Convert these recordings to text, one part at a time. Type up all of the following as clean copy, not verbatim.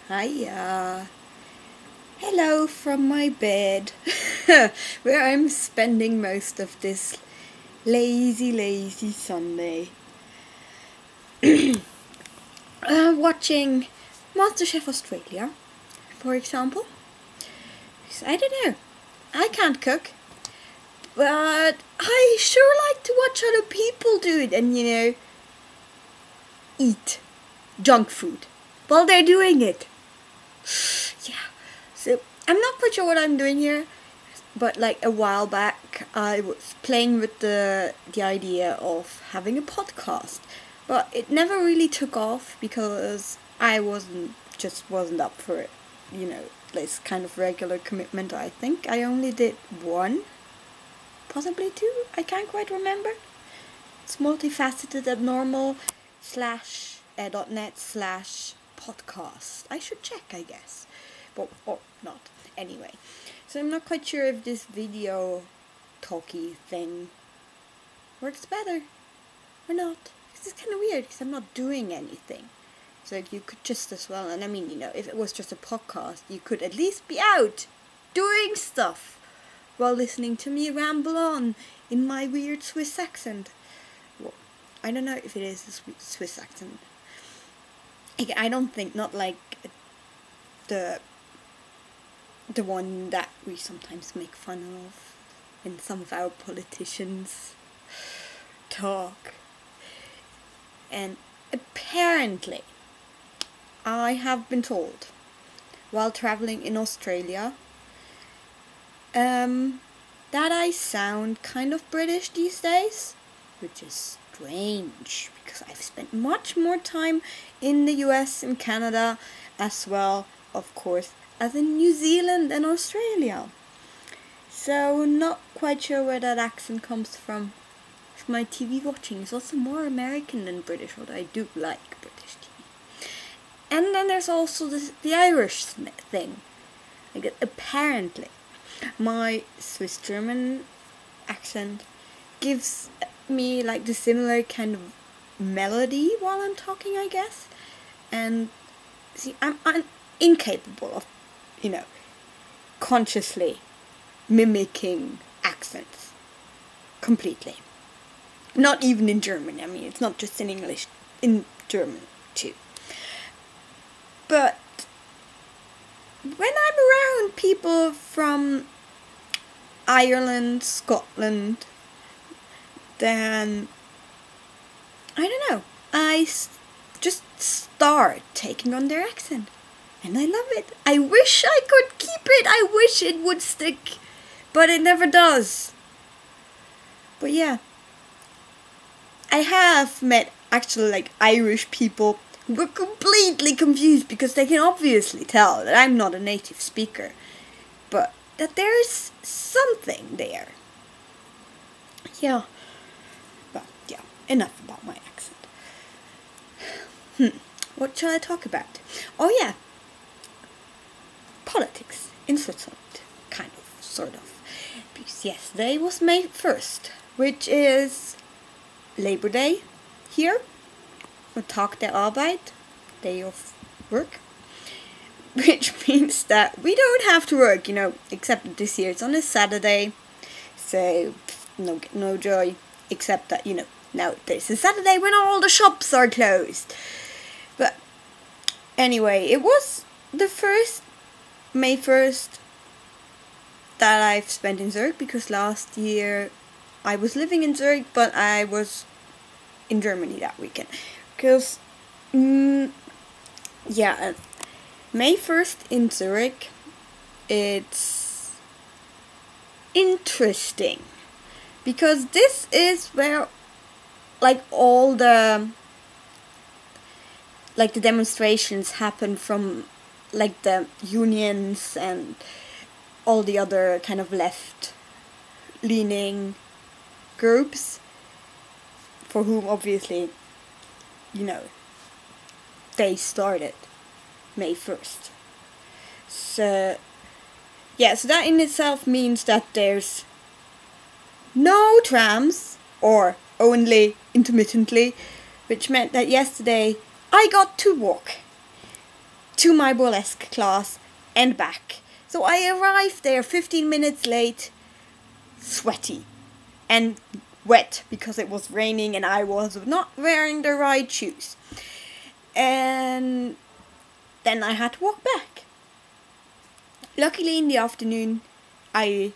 Hiya. Hello from my bed, where I'm spending most of this lazy Sunday. Watching MasterChef Australia, for example. Because I don't know, I can't cook, but I sure like to watch other people do it and, eat junk food while they're doing it. Yeah, so I'm not quite sure what I'm doing here, but like a while back I was playing with the idea of having a podcast, but it never really took off because I wasn't up for it, this kind of regular commitment. I think I only did one, possibly two, I can't quite remember. It's multifaceted at normal.net/podcast. I should check, I guess. But, or not. Anyway. So I'm not quite sure if this video talky thing works better or not. Because it's kind of weird because I'm not doing anything. So you could just as well, and I mean, if it was just a podcast, you could at least be out doing stuff while listening to me ramble on in my weird Swiss accent. Well, I don't know if it is a Swiss accent. I don't think, not like the one that we sometimes make fun of when some of our politicians talk. And apparently, I have been told, while traveling in Australia, that I sound kind of British these days, which is strange because I've spent much more time in the US and Canada as well, of course, as in New Zealand and Australia. So not quite sure where that accent comes from. My TV watching is also more American than British, although I do like British TV. And then there's also the Irish thing. Like, apparently, my Swiss German accent gives me like the similar kind of melody while I'm talking, I guess. And see, I'm incapable of, consciously mimicking accents completely. Not even in German. I mean, it's not just in English, in German too. But when I'm around people from Ireland, Scotland, then I don't know, I just start taking on their accent. And I love it. I wish I could keep it. I wish it would stick. But it never does. But yeah. I have met actually like Irish people who were completely confused because they can obviously tell that I'm not a native speaker. But that there is something there. Yeah. But yeah, enough about my accent. What shall I talk about? Oh yeah. Politics in Switzerland. Kind of, sort of. Because yesterday was May 1st, which is Labor Day here. Or Tag der Arbeit, day of work. Which means that we don't have to work, except this year it's on a Saturday. So, no joy, except that, now there's a Saturday when all the shops are closed. But anyway, it was the first May 1st that I've spent in Zurich, because last year I was living in Zurich, but I was in Germany that weekend. Because, May 1st in Zurich, it's interesting. Because this is where, like, all the demonstrations happen from, like, the unions and all the other kind of left-leaning groups, for whom obviously, they started May 1st. So that in itself means that there's no trams, or only intermittently, which meant that yesterday I got to walk. to my burlesque class and back. So I arrived there 15 minutes late, sweaty and wet because it was raining and I was not wearing the right shoes. And then I had to walk back. Luckily in the afternoon I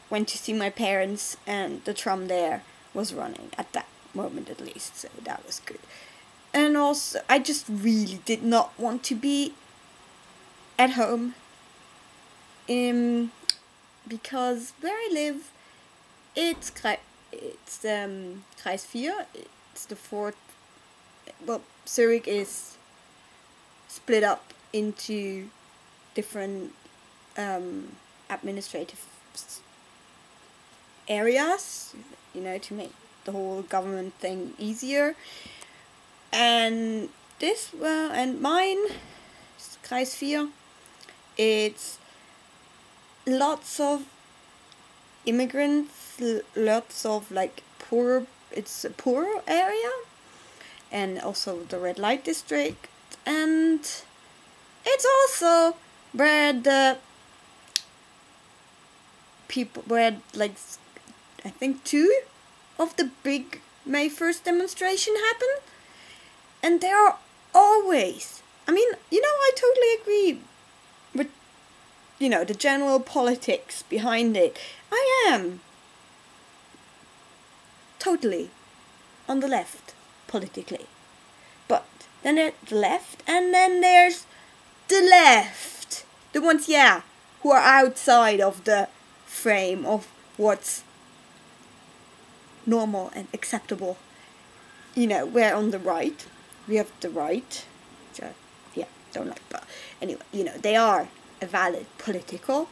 went to see my parents and the tram there was running at that moment at least, so that was good. And also I just really did not want to be at home because where I live it's Kreis 4, it's the fourth. Well, Zurich is split up into different administrative areas, to make the whole government thing easier. And mine, Kreis 4, it's lots of immigrants, lots of it's a poor area, and also the red light district, and it's also where the people, I think 2 of the big May 1st demonstration happened, and there are always, I totally agree with, the general politics behind it. I am totally on the left politically. But then there's the left, and then there's the left. The ones, who are outside of the frame of what's normal and acceptable. Where on the right, we have the right, which I, don't like, but anyway, they are a valid political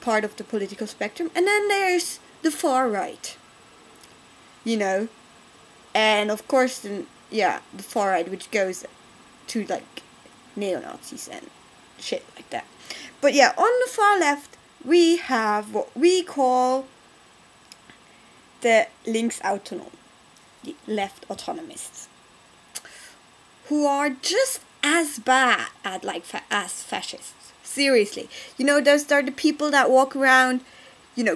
part of the political spectrum, and then there's the far right, and of course, the far right, which goes to neo-Nazis and shit like that. But on the far left, we have what we call the linksautonom, the left autonomists, who are just as bad at as fascists. Seriously, those are the people that walk around,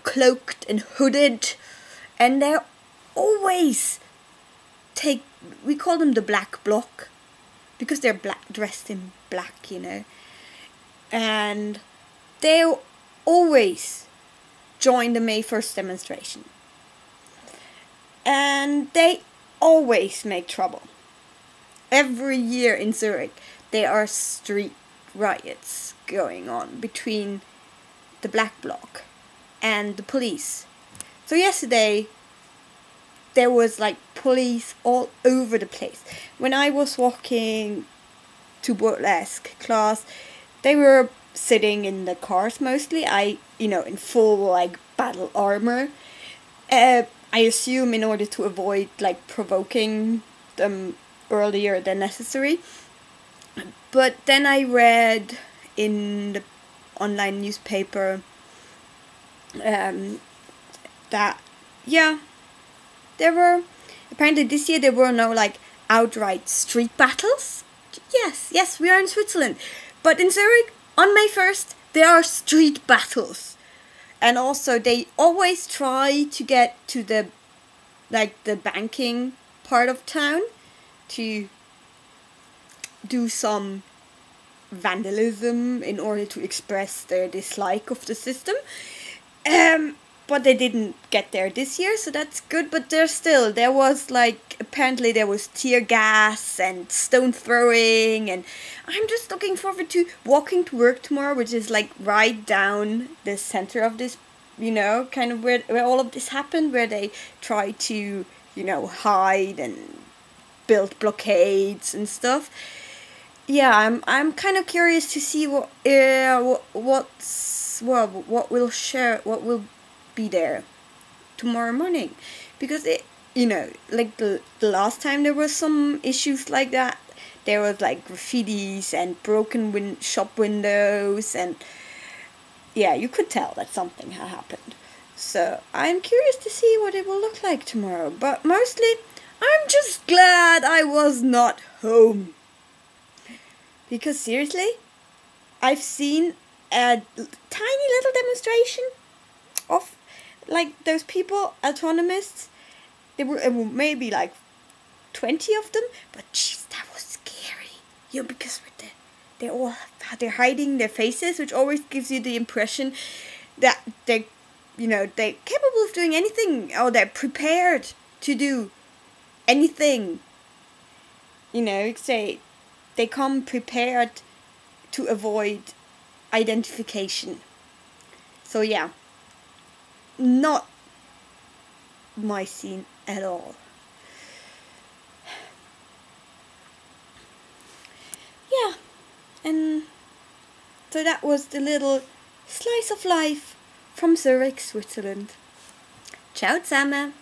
cloaked and hooded, and they're always we call them the black bloc, because they're dressed in black, and they always join the May 1st demonstration, and they always make trouble. Every year in Zurich there are street riots going on between the black bloc and the police. So yesterday there was police all over the place. When I was walking to burlesque class, they were sitting in the cars mostly. In full battle armor. I assume in order to avoid provoking them earlier than necessary. But then I read in the online newspaper that there were apparently this year there were no outright street battles. Yes, we are in Switzerland, but in Zurich on May 1st there are street battles, and also they always try to get to the banking part of town to do some vandalism in order to express their dislike of the system. But they didn't get there this year, so that's good. But there was apparently there was tear gas and stone throwing, and I'm just looking forward to walking to work tomorrow, which is right down the center of this, kind of where all of this happened, where they try to, hide and build blockades and stuff. I'm kind of curious to see what will be there tomorrow morning, because the last time there was some issues like that, there was graffitis and broken shop windows, and you could tell that something had happened. So I'm curious to see what it will look like tomorrow, but mostly I'm just glad I was not home. Because seriously, I've seen a tiny little demonstration of like those people, autonomists. There were maybe like 20 of them, but jeez, that was scary. Because they're hiding their faces, which always gives you the impression that they're capable of doing anything, or they're prepared to do anything. Say they come prepared to avoid identification. So yeah, not my scene at all. Yeah, and so that was the little slice of life from Zurich, Switzerland. Ciao zusammen!